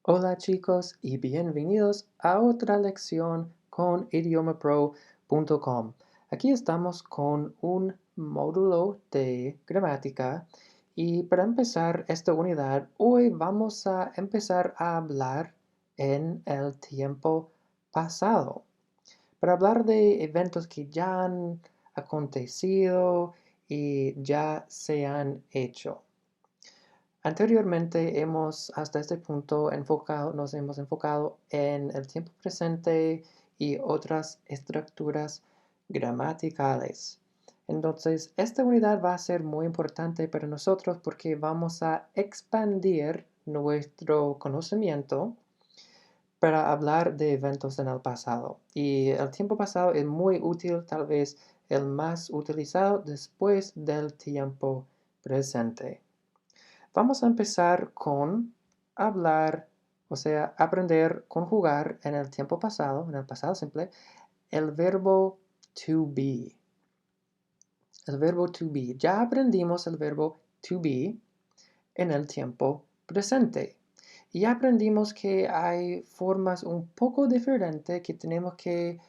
Hola chicos y bienvenidos a otra lección con idiomapro.com. Aquí estamos con un módulo de gramática y para empezar esta unidad hoy vamos a empezar a hablar en el tiempo pasado. Para hablar de eventos que ya han acontecido y ya se han hecho. Anteriormente hasta este punto, nos hemos enfocado en el tiempo presente y otras estructuras gramaticales. Entonces, esta unidad va a ser muy importante para nosotros porque vamos a expandir nuestro conocimiento para hablar de eventos en el pasado. Y el tiempo pasado es muy útil, tal vez el más utilizado después del tiempo presente. Vamos a empezar con hablar, o sea, aprender, conjugar en el tiempo pasado, en el pasado simple, el verbo to be. El verbo to be. Ya aprendimos el verbo to be en el tiempo presente. Y ya aprendimos que hay formas un poco diferentes que tenemos que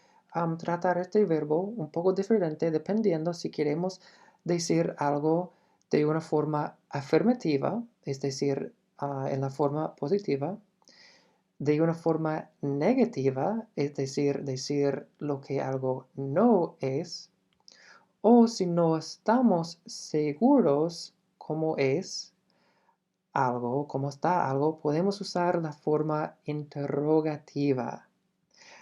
tratar este verbo un poco diferente dependiendo si queremos decir algo de una forma afirmativa, es decir, en la forma positiva, de una forma negativa, es decir lo que algo no es, o si no estamos seguros cómo es algo, cómo está algo, podemos usar la forma interrogativa.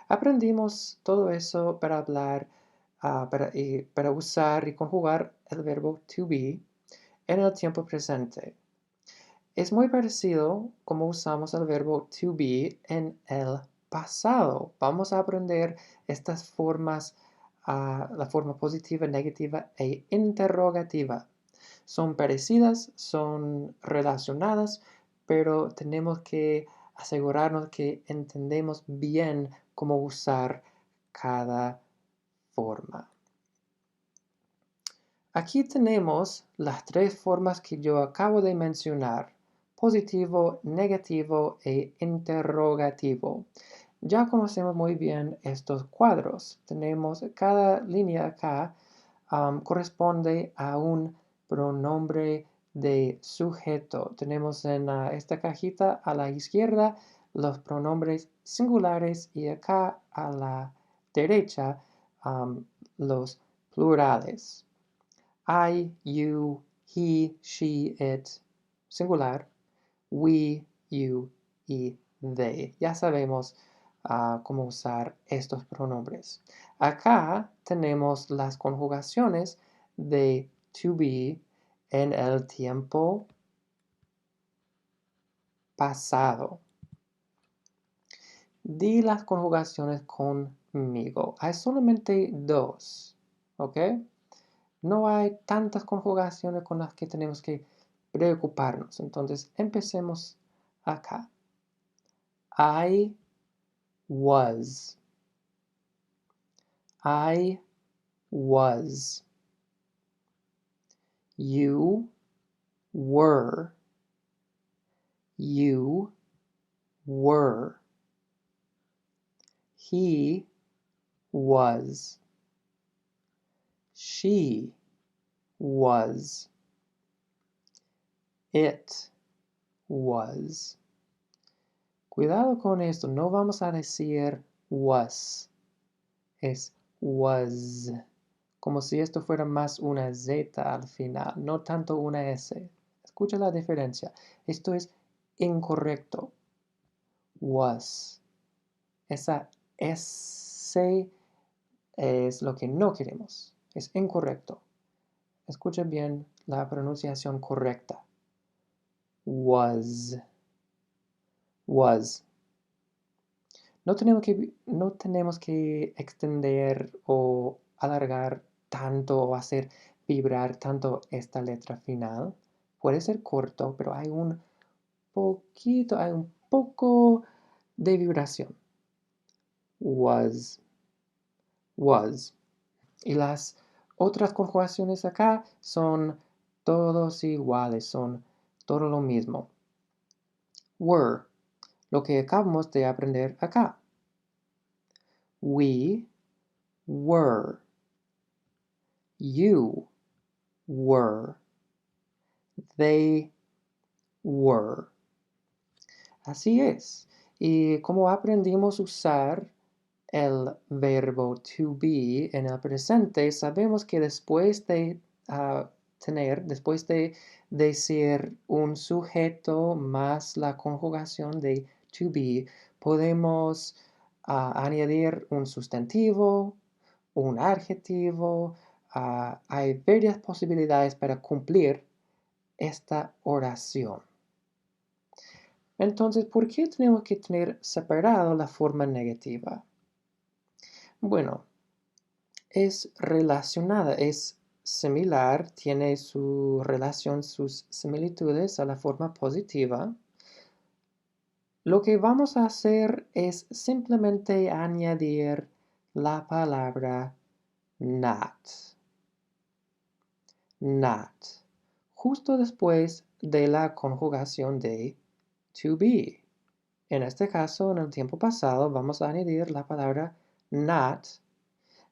Aprendimos todo eso para hablar, para usar y conjugar el verbo to be en el tiempo presente. Es muy parecido como usamos el verbo to be en el pasado. Vamos a aprender estas formas, la forma positiva, negativa e interrogativa. Son parecidas, son relacionadas, pero tenemos que asegurarnos que entendemos bien cómo usar cada forma. Aquí tenemos las tres formas que yo acabo de mencionar: positivo, negativo e interrogativo. Ya conocemos muy bien estos cuadros. Tenemos cada línea acá corresponde a un pronombre de sujeto. Tenemos en esta cajita a la izquierda los pronombres singulares y acá a la derecha los plurales. I, you, he, she, it, singular, we, you y they. Ya sabemos cómo usar estos pronombres. Acá tenemos las conjugaciones de to be en el tiempo pasado. Di las conjugaciones conmigo. Hay solamente dos, ¿ok? No hay tantas conjugaciones con las que tenemos que preocuparnos. Entonces, empecemos acá. I was. I was. You were. You were. He was. She was. It was. Cuidado con esto, no vamos a decir was, es was, como si esto fuera más una Z al final, no tanto una S. Escucha la diferencia, esto es incorrecto. Was. Esa S es lo que no queremos, es incorrecto. Escucha bien la pronunciación correcta. Was. Was. No tenemos que extender o alargar tanto o hacer vibrar tanto esta letra final. Puede ser corto, pero hay un poco de vibración. Was, was. Y las otras conjugaciones acá son todos iguales, son todo lo mismo. Were. lo que acabamos de aprender acá. We were. You were. They were. Así es. Y como aprendimos a usar el verbo to be en el presente, sabemos que después de después de decir un sujeto más la conjugación de to be, podemos añadir un sustantivo, un adjetivo. Hay varias posibilidades para cumplir esta oración. Entonces, ¿por qué tenemos que tener separado la forma negativa? Bueno, es relacionada, es similar, tiene su relación, sus similitudes a la forma positiva. Lo que vamos a hacer es simplemente añadir la palabra not. Not. Justo después de la conjugación de to be. En este caso, en el tiempo pasado, vamos a añadir la palabra not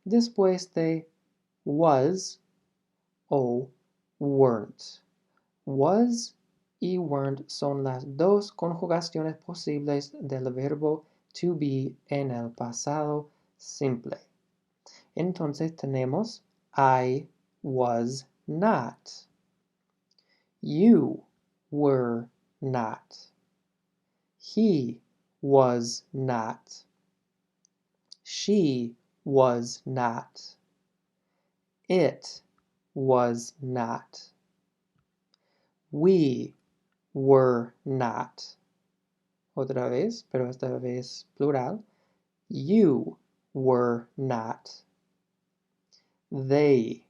después de was o weren't. Was y weren't son las dos conjugaciones posibles del verbo to be en el pasado simple. Entonces tenemos I was not. You were not. He was not. She was not. It was not. We were not. Otra vez, pero esta vez plural. You were not. They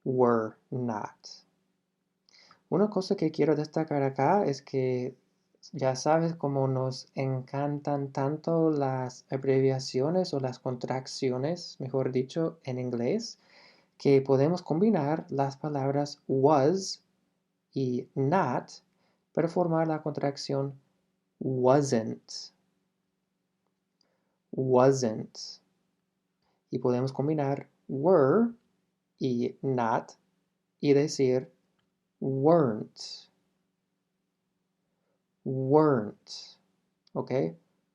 were not. Una cosa que quiero destacar acá es que ya sabes cómo nos encantan tanto las abreviaciones o las contracciones, mejor dicho, en inglés, que podemos combinar las palabras was y not para formar la contracción wasn't. Wasn't. Y podemos combinar were y not y decir weren't. Weren't. ¿Ok?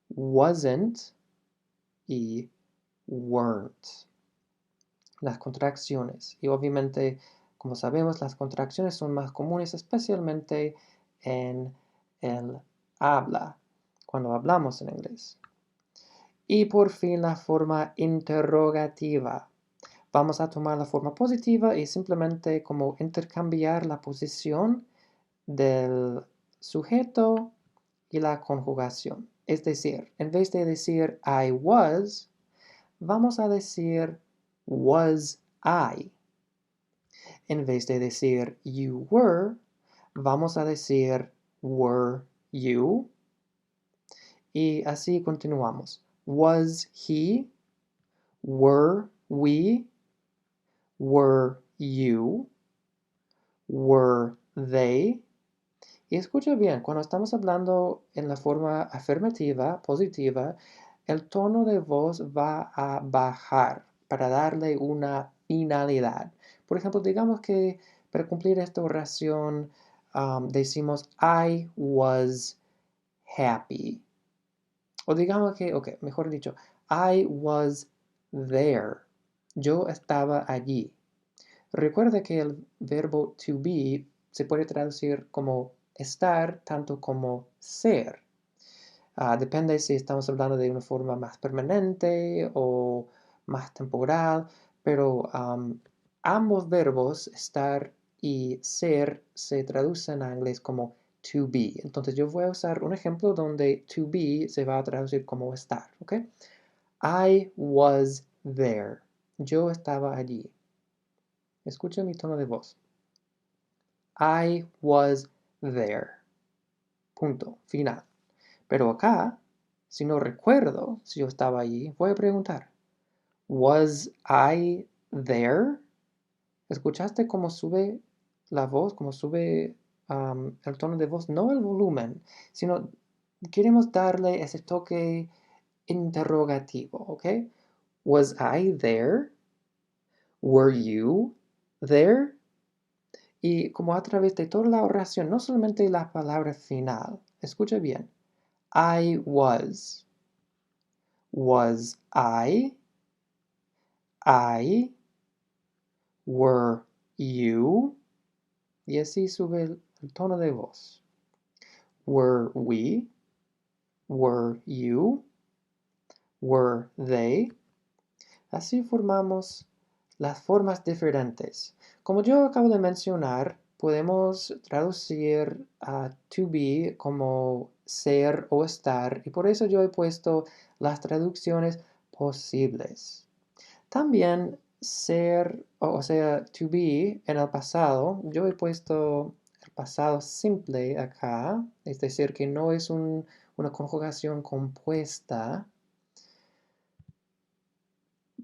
Wasn't y weren't. Las contracciones. Y obviamente, como sabemos, las contracciones son más comunes, especialmente en el habla, cuando hablamos en inglés. Y por fin la forma interrogativa. Vamos a tomar la forma positiva y simplemente como intercambiar la posición del sujeto y la conjugación. Es decir, en vez de decir I was, vamos a decir was I. En vez de decir you were, vamos a decir were you. Y así continuamos. Was he? Were we? Were you? Were they? Y escucha bien, cuando estamos hablando en la forma afirmativa, positiva, el tono de voz va a bajar para darle una finalidad. Por ejemplo, digamos que para cumplir esta oración decimos I was happy. O digamos que, ok, mejor dicho, I was there. Yo estaba allí. Recuerda que el verbo to be se puede traducir como estar, tanto como ser. Depende si estamos hablando de una forma más permanente o más temporal, pero ambos verbos, estar y ser, se traducen en inglés como to be. Entonces yo voy a usar un ejemplo donde to be se va a traducir como estar, ¿ok? I was there. Yo estaba allí. Escucha mi tono de voz. I was there. Punto. Final. Pero acá, si no recuerdo si yo estaba allí, voy a preguntar. Was I there? ¿Escuchaste cómo sube la voz? ¿Cómo sube el tono de voz? No el volumen, sino queremos darle ese toque interrogativo, ¿ok? Was I there? Were you there? Y como a través de toda la oración, no solamente la palabra final. Escucha bien. I was. Was I? I. Were you? Y así sube el tono de voz. Were we? Were you? Were they? Así formamos las formas diferentes. Como yo acabo de mencionar, podemos traducir a to be como ser o estar, y por eso yo he puesto las traducciones posibles. También ser, o sea, to be en el pasado, yo he puesto el pasado simple acá, es decir, que no es una conjugación compuesta.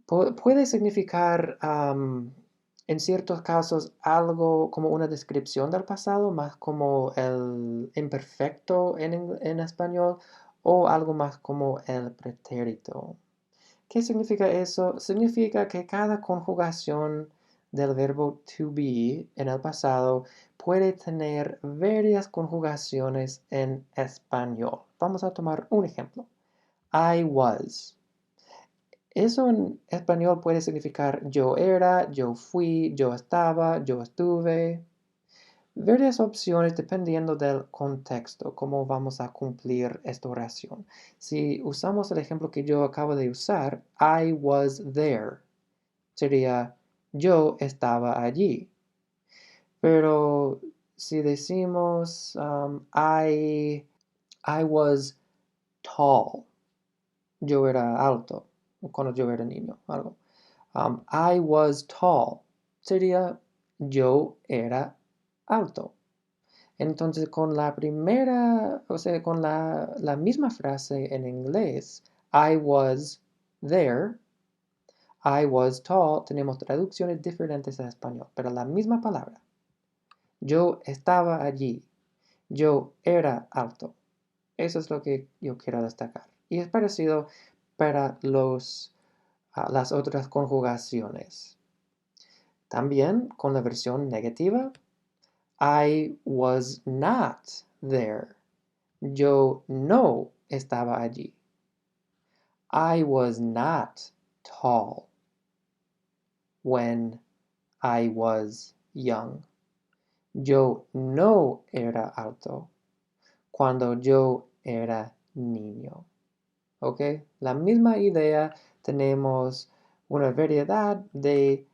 Puede significar en ciertos casos algo como una descripción del pasado, más como el imperfecto en español, o algo más como el pretérito. ¿Qué significa eso? Significa que cada conjugación del verbo to be en el pasado puede tener varias conjugaciones en español. Vamos a tomar un ejemplo. I was. Eso en español puede significar yo era, yo fui, yo estaba, yo estuve. Varias opciones dependiendo del contexto, cómo vamos a cumplir esta oración. Si usamos el ejemplo que yo acabo de usar, I was there, sería yo estaba allí. Pero si decimos I was tall, yo era alto, cuando yo era niño, algo. I was tall, sería yo era alto. Entonces, con la primera, o sea, con la misma frase en inglés, I was there, I was tall, tenemos traducciones diferentes a español, pero la misma palabra. Yo estaba allí, yo era alto. Eso es lo que yo quiero destacar. Y es parecido para las otras conjugaciones. También con la versión negativa, I was not there. Yo no estaba allí. I was not tall when I was young. Yo no era alto cuando yo era niño. ¿Ok? La misma idea, tenemos una variedad de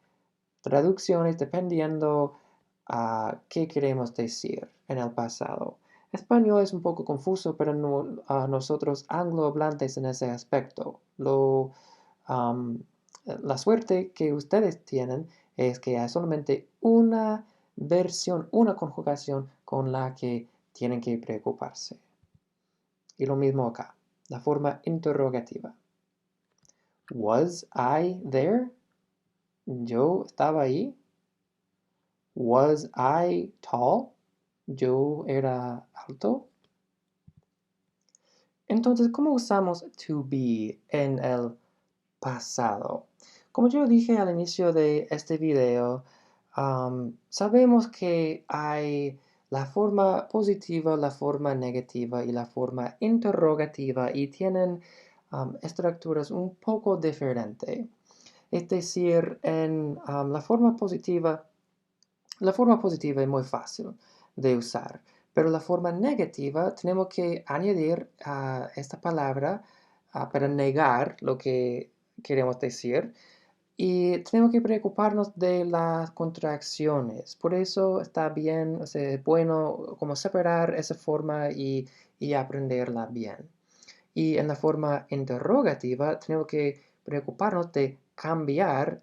traducciones dependiendo a qué queremos decir en el pasado. Español es un poco confuso para nosotros anglohablantes en ese aspecto. La suerte que ustedes tienen es que hay solamente una versión, una conjugación con la que tienen que preocuparse. Y lo mismo acá, la forma interrogativa. Was I there? Yo estaba ahí. Was I tall? Yo era alto. Entonces, ¿cómo usamos to be en el pasado? Como yo dije al inicio de este video, sabemos que hay la forma positiva, la forma negativa y la forma interrogativa, y tienen estructuras un poco diferentes. Es decir, en la forma positiva es muy fácil de usar, pero la forma negativa tenemos que añadir a esta palabra para negar lo que queremos decir, y tenemos que preocuparnos de las contracciones. Por eso está bien, o sea, es bueno como separar esa forma y aprenderla bien. Y en la forma interrogativa tenemos que preocuparnos de cambiar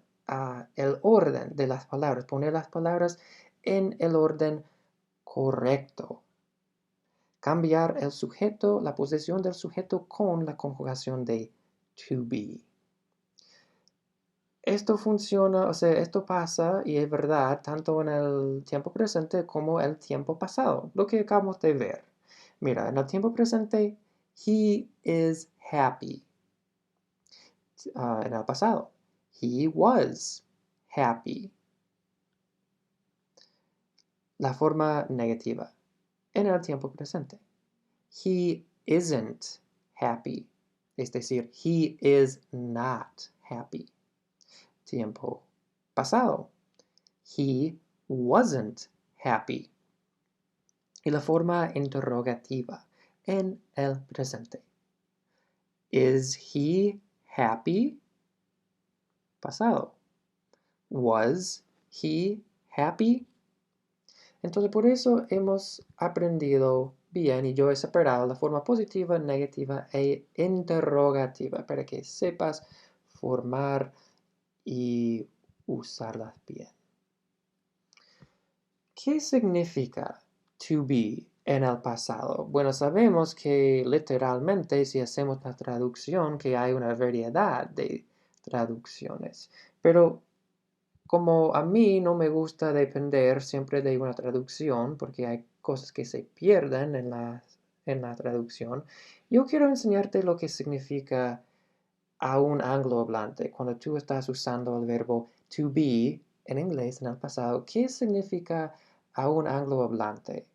el orden de las palabras, poner las palabras en el orden correcto. Cambiar el sujeto, la posesión del sujeto con la conjugación de to be. Esto funciona, o sea, esto pasa y es verdad tanto en el tiempo presente como el tiempo pasado, lo que acabamos de ver. Mira, en el tiempo presente He is happy. En el pasado. He was happy. La forma negativa. En el tiempo presente. He isn't happy. Es decir, he is not happy. Tiempo pasado. He wasn't happy. Y la forma interrogativa en el presente. Is he happy? Pasado. Was he happy? Entonces por eso hemos aprendido bien y yo he separado la forma positiva, negativa e interrogativa para que sepas formar y usarlas bien. ¿Qué significa to be en el pasado? Bueno, sabemos que literalmente si hacemos la traducción que hay una variedad de traducciones, pero como a mí no me gusta depender siempre de una traducción, porque hay cosas que se pierden en la traducción, yo quiero enseñarte lo que significa a un anglohablante. Cuando tú estás usando el verbo to be en inglés en el pasado, ¿qué significa a un anglohablante?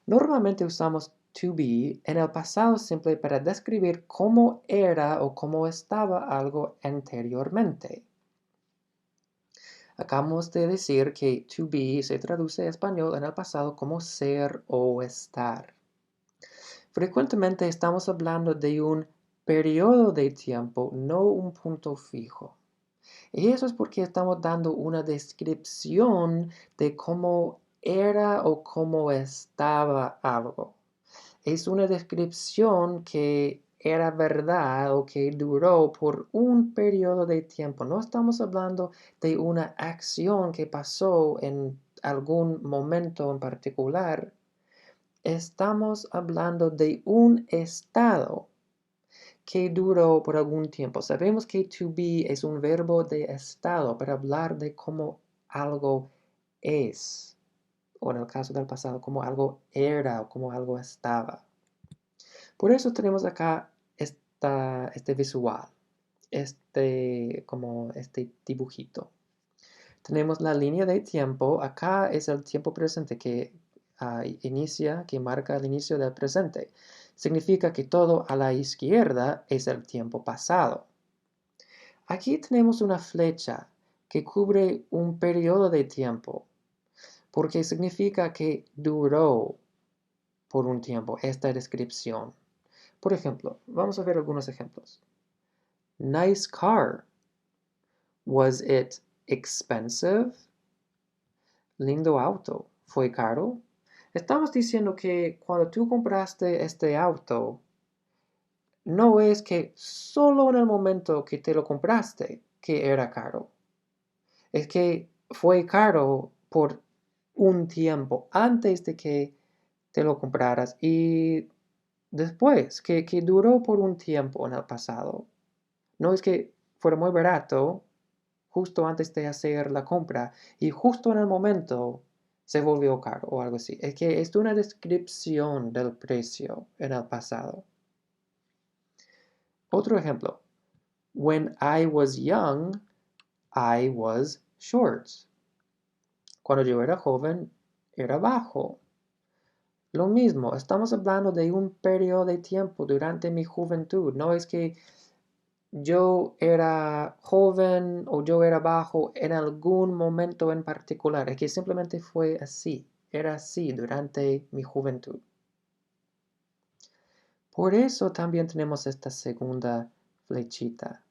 Normalmente usamos to be en el pasado simple para describir cómo era o cómo estaba algo anteriormente. Acabamos de decir que to be se traduce en español en el pasado como ser o estar. Frecuentemente estamos hablando de un periodo de tiempo, no un punto fijo. Y eso es porque estamos dando una descripción de cómo era o cómo estaba algo. Es una descripción que era verdad o que duró por un periodo de tiempo. No estamos hablando de una acción que pasó en algún momento en particular. Estamos hablando de un estado que duró por algún tiempo. Sabemos que to be es un verbo de estado para hablar de cómo algo es, o en el caso del pasado, cómo algo era o cómo algo estaba. Por eso tenemos acá este visual, como este dibujito. Tenemos la línea de tiempo. Acá es el tiempo presente que que marca el inicio del presente. Significa que todo a la izquierda es el tiempo pasado. Aquí tenemos una flecha que cubre un periodo de tiempo, porque significa que duró por un tiempo esta descripción. Por ejemplo, vamos a ver algunos ejemplos. Nice car. Was it expensive? Lindo auto. ¿Fue caro? Estamos diciendo que cuando tú compraste este auto, no es que solo en el momento que te lo compraste que era caro. Es que fue caro por un tiempo antes de que te lo compraras y después, que duró por un tiempo en el pasado. No es que fuera muy barato justo antes de hacer la compra y justo en el momento se volvió caro o algo así. Es que es una descripción del precio en el pasado. Otro ejemplo. When I was young, I was short. Cuando yo era joven, era bajo. Lo mismo, estamos hablando de un periodo de tiempo durante mi juventud. No es que yo era joven o yo era bajo en algún momento en particular. Es que simplemente fue así. Era así durante mi juventud. Por eso también tenemos esta segunda flechita.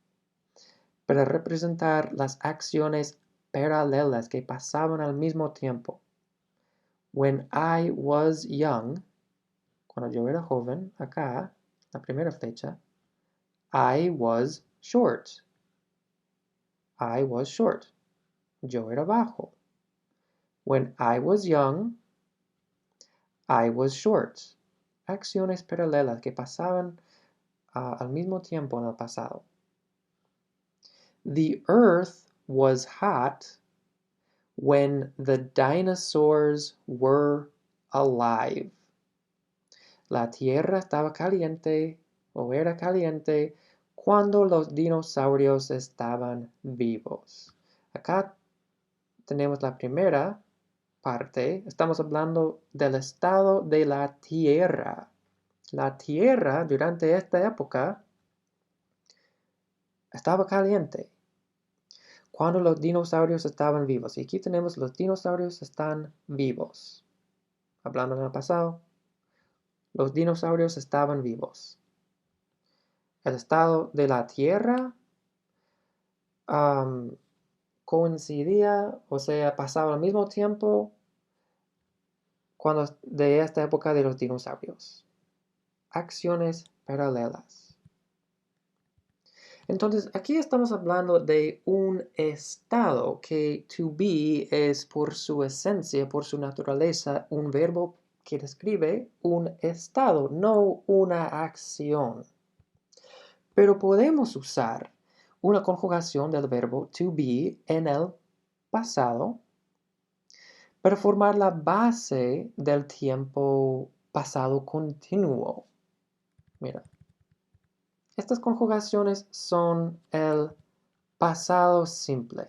Para representar las acciones paralelas que pasaban al mismo tiempo. When I was young, cuando yo era joven, acá, la primera flecha, I was short. I was short. Yo era bajo. When I was young, I was short. Acciones paralelas que pasaban al mismo tiempo en el pasado. The earth was hot when the dinosaurs were alive. La tierra estaba caliente o era caliente cuando los dinosaurios estaban vivos. Acá tenemos la primera parte. Estamos hablando del estado de la tierra. La tierra durante esta época estaba caliente cuando los dinosaurios estaban vivos. Y aquí tenemos los dinosaurios están vivos. Hablando en el pasado, los dinosaurios estaban vivos. El estado de la tierra coincidía, o sea, pasaba al mismo tiempo de esta época de los dinosaurios. Acciones paralelas. Entonces, aquí estamos hablando de un estado que to be es por su esencia, por su naturaleza, un verbo que describe un estado, no una acción. Pero podemos usar una conjugación del verbo to be en el pasado para formar la base del tiempo pasado continuo. Mira, estas conjugaciones son el pasado simple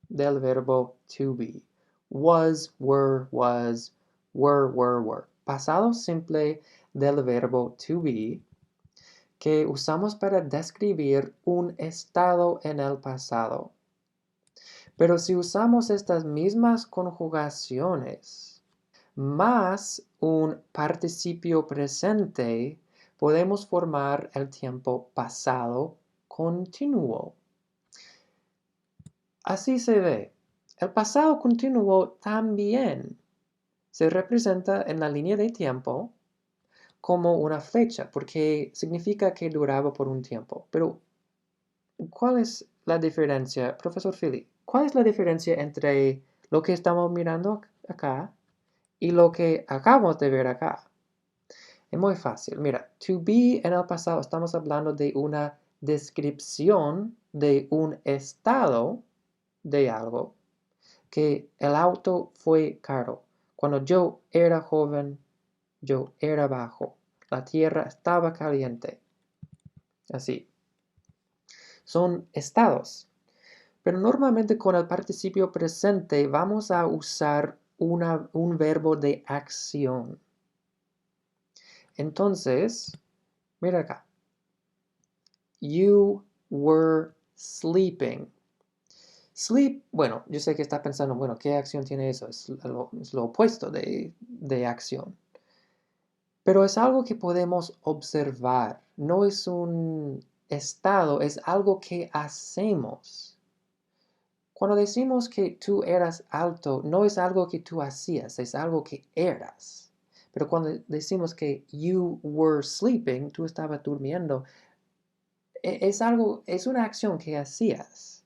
del verbo to be. Was, were, were. Pasado simple del verbo to be que usamos para describir un estado en el pasado. Pero si usamos estas mismas conjugaciones más un participio presente, podemos formar el tiempo pasado continuo. Así se ve. El pasado continuo también se representa en la línea de tiempo como una fecha, porque significa que duraba por un tiempo. Pero, ¿cuál es la diferencia, profesor Philly? ¿Cuál es la diferencia entre lo que estamos mirando acá y lo que acabamos de ver acá? Es muy fácil. Mira, to be en el pasado estamos hablando de una descripción de un estado de algo, que el auto fue caro. Cuando yo era joven, yo era bajo. La tierra estaba caliente. Así. Son estados. Pero normalmente con el participio presente vamos a usar un verbo de acción. Entonces, mira acá. You were sleeping. Sleep, bueno, yo sé que está pensando, bueno, ¿qué acción tiene eso? Es lo opuesto de acción. Pero es algo que podemos observar. No es un estado, es algo que hacemos. Cuando decimos que tú eras alto, no es algo que tú hacías, es algo que eras. Pero cuando decimos que you were sleeping, tú estabas durmiendo, es una acción que hacías.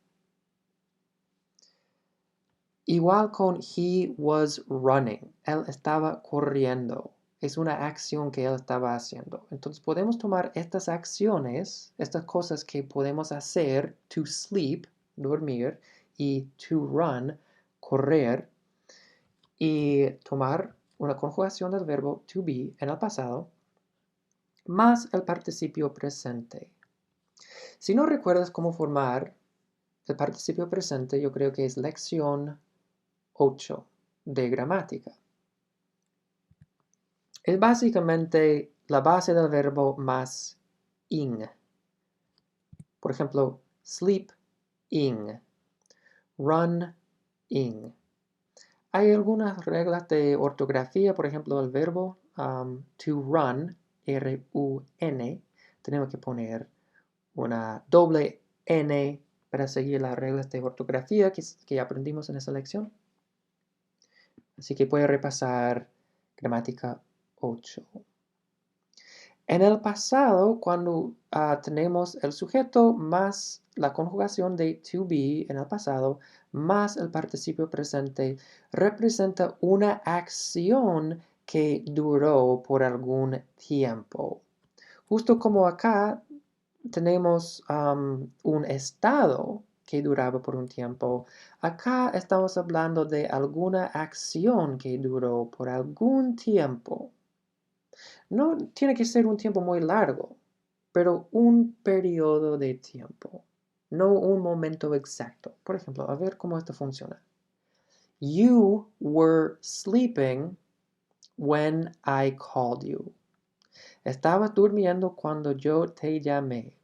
Igual con he was running, él estaba corriendo. Es una acción que él estaba haciendo. Entonces podemos tomar estas acciones, estas cosas que podemos hacer, to sleep, dormir, y to run, correr, y tomar una conjugación del verbo to be en el pasado, más el participio presente. Si no recuerdas cómo formar el participio presente, yo creo que es lección 8 de gramática. Es básicamente la base del verbo más ing. Por ejemplo, sleep ing, run ing. Hay algunas reglas de ortografía, por ejemplo, el verbo to run, R-U-N, tenemos que poner una doble N para seguir las reglas de ortografía que aprendimos en esa lección. Así que puede repasar gramática 8. En el pasado, cuando tenemos el sujeto más la conjugación de to be en el pasado, más el participio presente, representa una acción que duró por algún tiempo. Justo como acá tenemos un estado que duraba por un tiempo, acá estamos hablando de alguna acción que duró por algún tiempo. No tiene que ser un tiempo muy largo, pero un periodo de tiempo, no un momento exacto. Por ejemplo, a ver cómo esto funciona. You were sleeping when I called you. Estabas durmiendo cuando yo te llamé.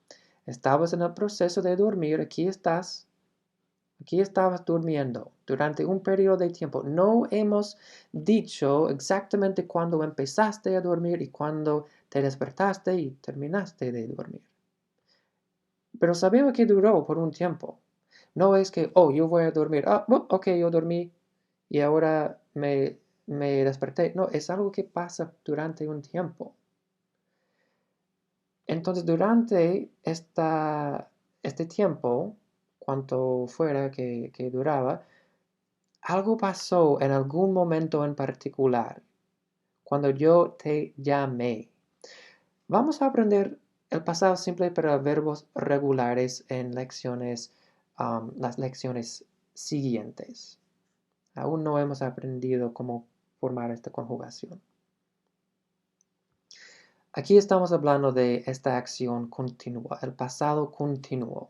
Estabas en el proceso de dormir, aquí estás. Aquí estabas durmiendo durante un periodo de tiempo. No hemos dicho exactamente cuándo empezaste a dormir y cuándo te despertaste y terminaste de dormir. Pero sabemos que duró por un tiempo. No es que, oh, yo voy a dormir. Ah, ok, yo dormí y ahora me desperté. No, es algo que pasa durante un tiempo. Entonces, durante este tiempo, cuanto fuera que duraba, algo pasó en algún momento en particular, cuando yo te llamé. Vamos a aprender el pasado simple para verbos regulares en las lecciones siguientes. Aún no hemos aprendido cómo formar esta conjugación. Aquí estamos hablando de esta acción continua, el pasado continuo,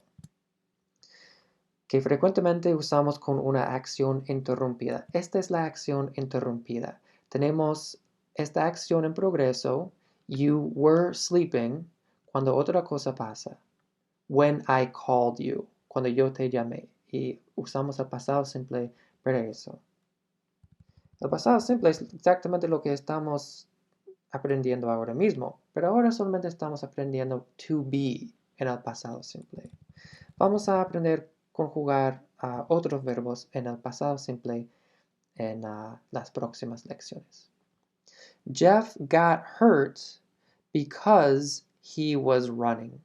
que frecuentemente usamos con una acción interrumpida. Esta es la acción interrumpida. Tenemos esta acción en progreso, you were sleeping, cuando otra cosa pasa. When I called you, cuando yo te llamé. Y usamos el pasado simple para eso. El pasado simple es exactamente lo que estamos aprendiendo ahora mismo, pero ahora solamente estamos aprendiendo to be en el pasado simple. Vamos a aprender a conjugar otros verbos en el pasado simple en las próximas lecciones. Jeff got hurt because he was running.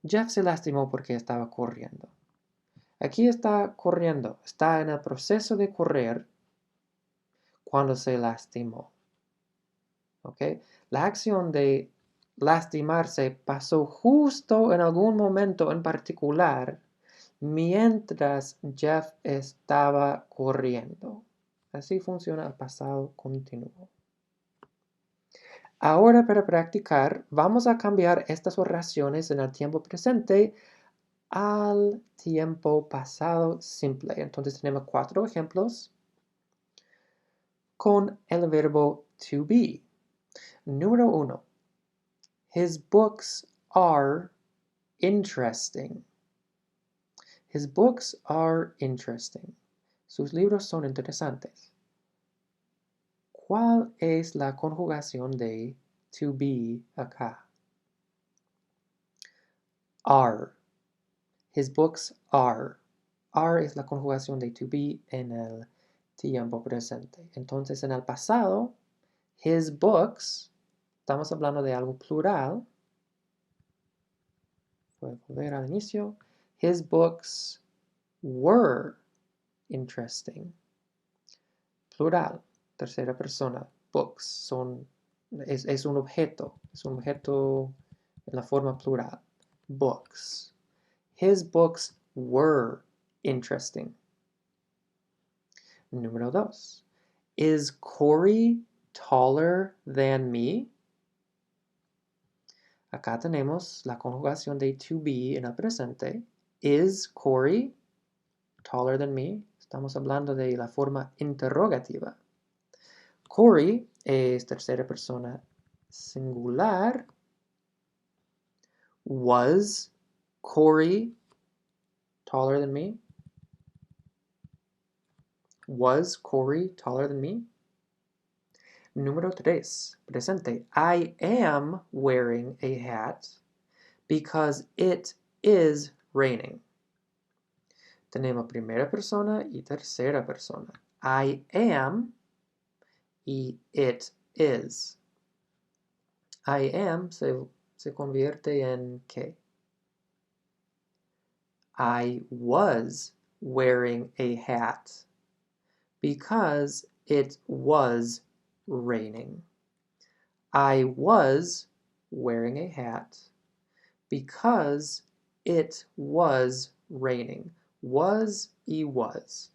Jeff se lastimó porque estaba corriendo. Aquí está corriendo, está en el proceso de correr cuando se lastimó. ¿Ok? La acción de lastimarse pasó justo en algún momento en particular mientras Jeff estaba corriendo. Así funciona el pasado continuo. Ahora para practicar, vamos a cambiar estas oraciones en el tiempo presente al tiempo pasado simple. Entonces tenemos 4 ejemplos con el verbo to be. Número 1. His books are interesting. His books are interesting. Sus libros son interesantes. ¿Cuál es la conjugación de to be acá? Are. His books are. Are es la conjugación de to be en el tiempo presente. Entonces, en el pasado, his books, estamos hablando de algo plural. Voy a volver al inicio. His books were interesting. Plural, tercera persona. Books es un objeto. Es un objeto en la forma plural. Books. His books were interesting. Número 2. Is Corey taller than me? Acá tenemos la conjugación de to be en el presente. Is Corey taller than me? Estamos hablando de la forma interrogativa. Corey es tercera persona singular. Was Corey taller than me? Was Corey taller than me? Número 3, presente. I am wearing a hat because it is raining. Tenemos primera persona y tercera persona. I am y it is. I am se convierte en ¿qué? I was wearing a hat because it was raining. I was wearing a hat because it was raining. Was y was.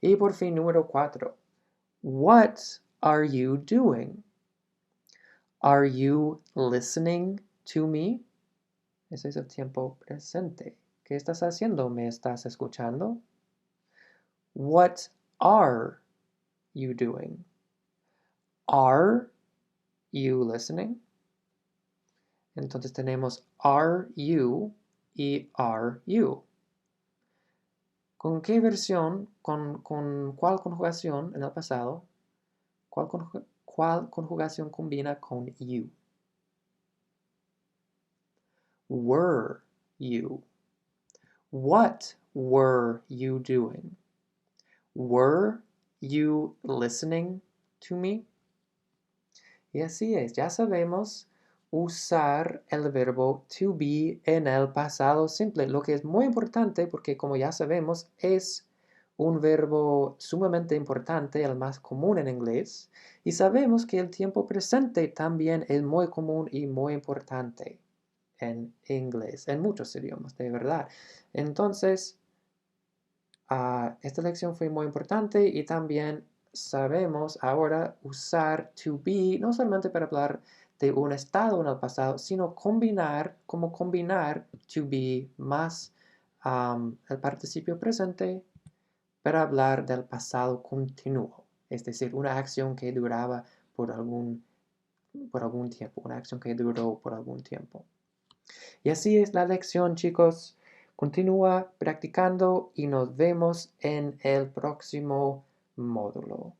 Y por fin, número 4. What are you doing? Are you listening to me? Ese es el tiempo presente. ¿Qué estás haciendo? ¿Me estás escuchando? What are you doing? Are you listening? Entonces tenemos are you y are you. ¿Con qué versión, con cuál conjugación en el pasado? ¿Cuál conjugación combina con you? Were you? What were you doing? Were you listening to me? Y así es, ya sabemos usar el verbo to be en el pasado simple, lo que es muy importante porque como ya sabemos es un verbo sumamente importante, el más común en inglés, y sabemos que el tiempo presente también es muy común y muy importante en inglés, en muchos idiomas, de verdad. Entonces, esta lección fue muy importante y también sabemos ahora usar to be, no solamente para hablar de un estado en el pasado, sino combinar to be más el participio presente para hablar del pasado continuo, es decir, una acción que duraba por algún tiempo, una acción que duró por algún tiempo. Y así es la lección, chicos. Continúa practicando y nos vemos en el próximo módulo.